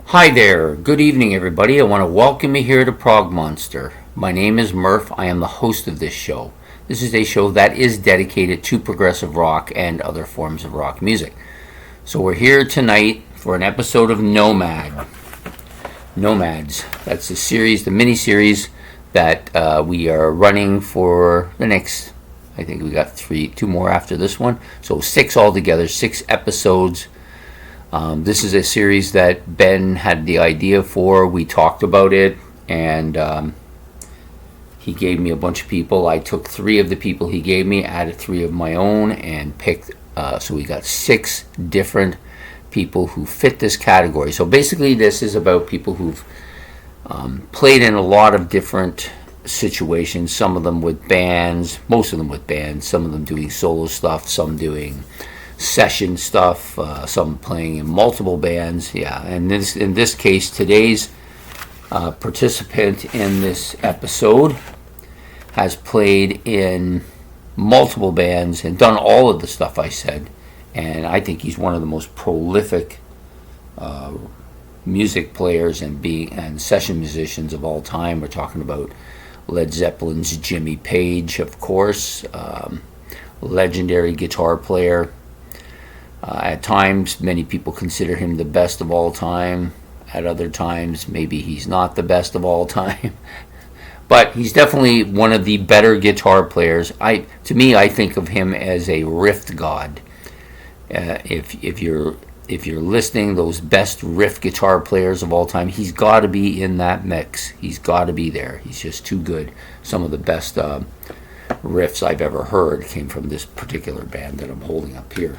Hi there. Good evening, everybody. I want to welcome you here to Prog Monster. My name is Murph. I am the host of this show. This is a show that is dedicated to progressive rock and other forms of rock music. So we're here tonight for an episode of Nomads. That's the series, the mini-series that we are running for the next, I think we got two more after this one. So 6 altogether, 6 episodes. This is a series that Ben had the idea for. We talked about it, and he gave me a bunch of people. I took 3 of the people he gave me, added 3 of my own, and picked. So we got 6 different people who fit this category. So basically, this is about people who've played in a lot of different situations. Some of them with bands, most of them with bands. Some of them doing solo stuff. Some doing session stuff, some playing in multiple bands. Yeah, and in this case, today's participant in this episode has played in multiple bands and done all of the stuff I said, and I think he's one of the most prolific music players and session musicians of all time. We're talking about Led Zeppelin's Jimmy Page, of course, legendary guitar player. At times, many people consider him the best of all time. At other times, maybe he's not the best of all time. But he's definitely one of the better guitar players. To me, I think of him as a riff god. If you're listing those best riff guitar players of all time, he's got to be in that mix. He's got to be there. He's just too good. Some of the best riffs I've ever heard came from this particular band that I'm holding up here.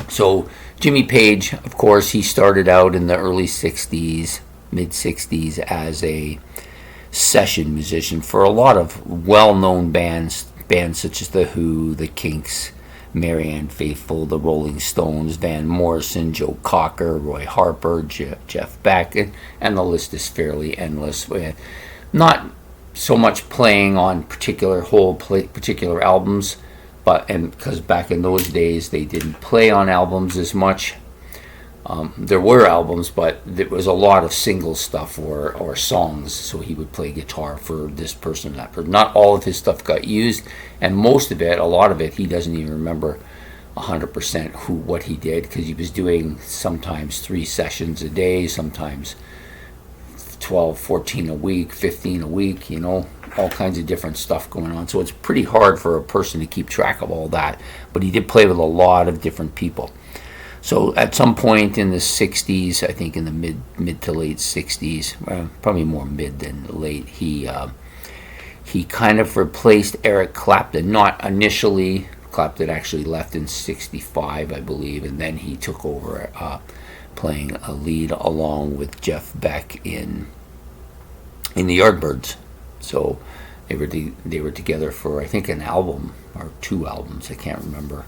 So Jimmy Page, of course, he started out in the early 60s, mid 60s as a session musician for a lot of well-known bands such as The Who, The Kinks, Marianne Faithfull, The Rolling Stones, Van Morrison, Joe Cocker, Roy Harper, Jeff Beck, and the list is fairly endless. Not so much playing on particular albums, and because back in those days they didn't play on albums as much. There were albums, but there was a lot of single stuff or songs. So he would play guitar for this person, that person. Not all of his stuff got used, and a lot of it, he doesn't even remember 100% what he did, because he was doing sometimes 3 sessions a day, sometimes 12, 14 a week, 15 a week, all kinds of different stuff going on. So it's pretty hard for a person to keep track of all that. But he did play with a lot of different people. So at some point in the 60s, I think in the mid to late 60s, probably more mid than late, he kind of replaced Eric Clapton. Not initially. Clapton actually left in 65, I believe, and then he took over playing a lead along with Jeff Beck in the Yardbirds. So they were together for, I think, an album or 2 albums, I can't remember.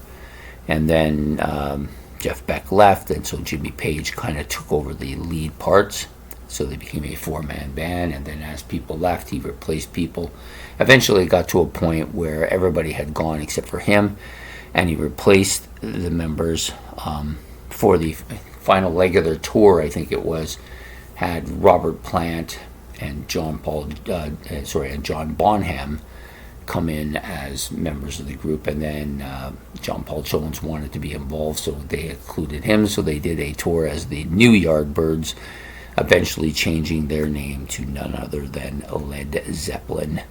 And then Jeff Beck left, and so Jimmy Page kind of took over the lead parts. So they became a 4-man band, and then as people left, he replaced people. Eventually it got to a point where everybody had gone except for him, and he replaced the members for the final leg of their tour, I think it was, had Robert Plant and John Bonham come in as members of the group, and then John Paul Jones wanted to be involved, so they included him. So they did a tour as the New Yardbirds, eventually changing their name to none other than Led Zeppelin,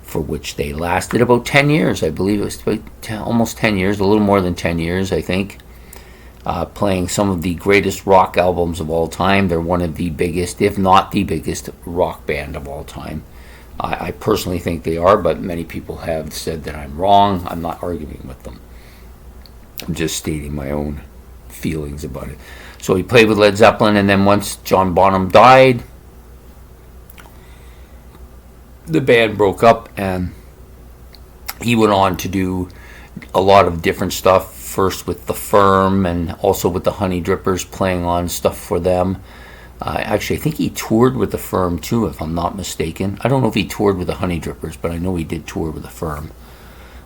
for which they lasted about 10 years. I believe it was almost 10 years, a little more than 10 years, I think. Playing some of the greatest rock albums of all time. They're one of the biggest, if not the biggest, rock band of all time. I personally think they are, but many people have said that I'm wrong. I'm not arguing with them. I'm just stating my own feelings about it. So he played with Led Zeppelin, and then once John Bonham died, the band broke up, and he went on to do a lot of different stuff. First with The Firm, and also with the Honey Drippers, playing on stuff for them. Actually, I think he toured with The Firm too, if I'm not mistaken. I don't know if he toured with the Honey Drippers, but I know he did tour with The Firm.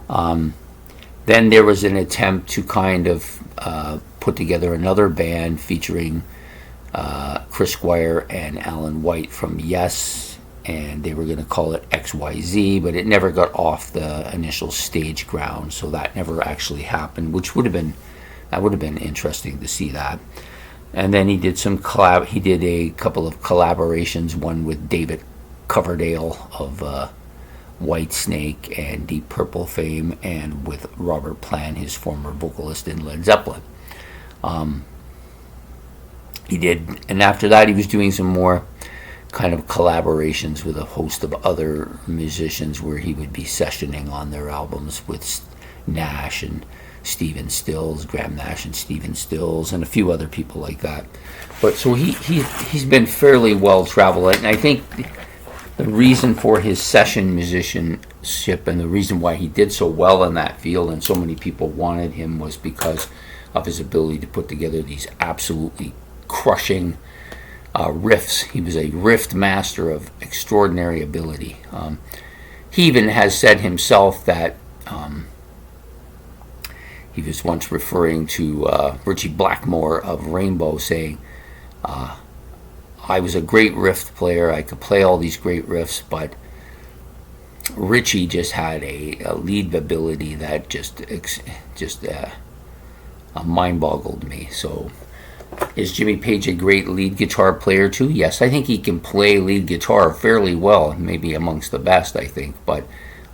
Then there was an attempt to kind of put together another band featuring Chris Squire and Alan White from Yes, and they were going to call it XYZ, but it never got off the initial stage ground, so that never actually happened, which would have been interesting to see that. And then he did he did a couple of collaborations, one with David Coverdale of Whitesnake and Deep Purple fame, and with Robert Plant, his former vocalist in Led Zeppelin. He did, and after that he was doing some more kind of collaborations with a host of other musicians where he would be sessioning on their albums with Nash and Stephen Stills, Graham Nash and Stephen Stills, and a few other people like that. But so he's been fairly well traveled, and I think the reason for his session musicianship and the reason why he did so well in that field and so many people wanted him was because of his ability to put together these absolutely crushing riffs. He was a riff master of extraordinary ability. He even has said himself that he was once referring to Richie Blackmore of Rainbow, saying, I was a great riff player, I could play all these great riffs, but Richie just had a lead ability that just mind-boggled me. So is Jimmy Page a great lead guitar player too? Yes, I think he can play lead guitar fairly well, maybe amongst the best, I think, but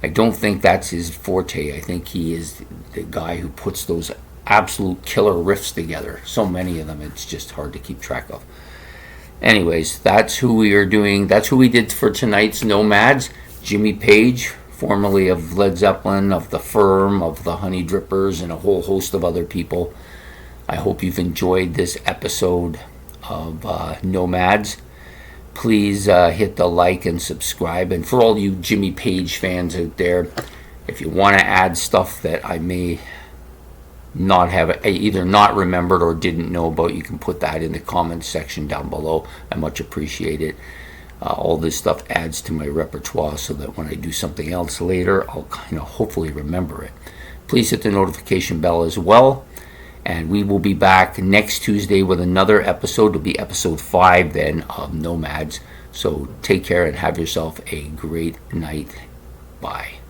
I don't think that's his forte. I think he is the guy who puts those absolute killer riffs together. So many of them, it's just hard to keep track of. Anyways, that's who we are doing. That's who we did for tonight's Nomads. Jimmy Page, formerly of Led Zeppelin, of The Firm, of the Honey Drippers, and a whole host of other people. I hope you've enjoyed this episode of Nomads. Please hit the like and subscribe. And for all you Jimmy Page fans out there, if you want to add stuff that I may not have either not remembered or didn't know about, you can put that in the comments section down below. I much appreciate it. All this stuff adds to my repertoire so that when I do something else later, I'll hopefully remember it. Please hit the notification bell as well. And we will be back next Tuesday with another episode. It'll be episode 5 then of Nomads. So take care and have yourself a great night. Bye.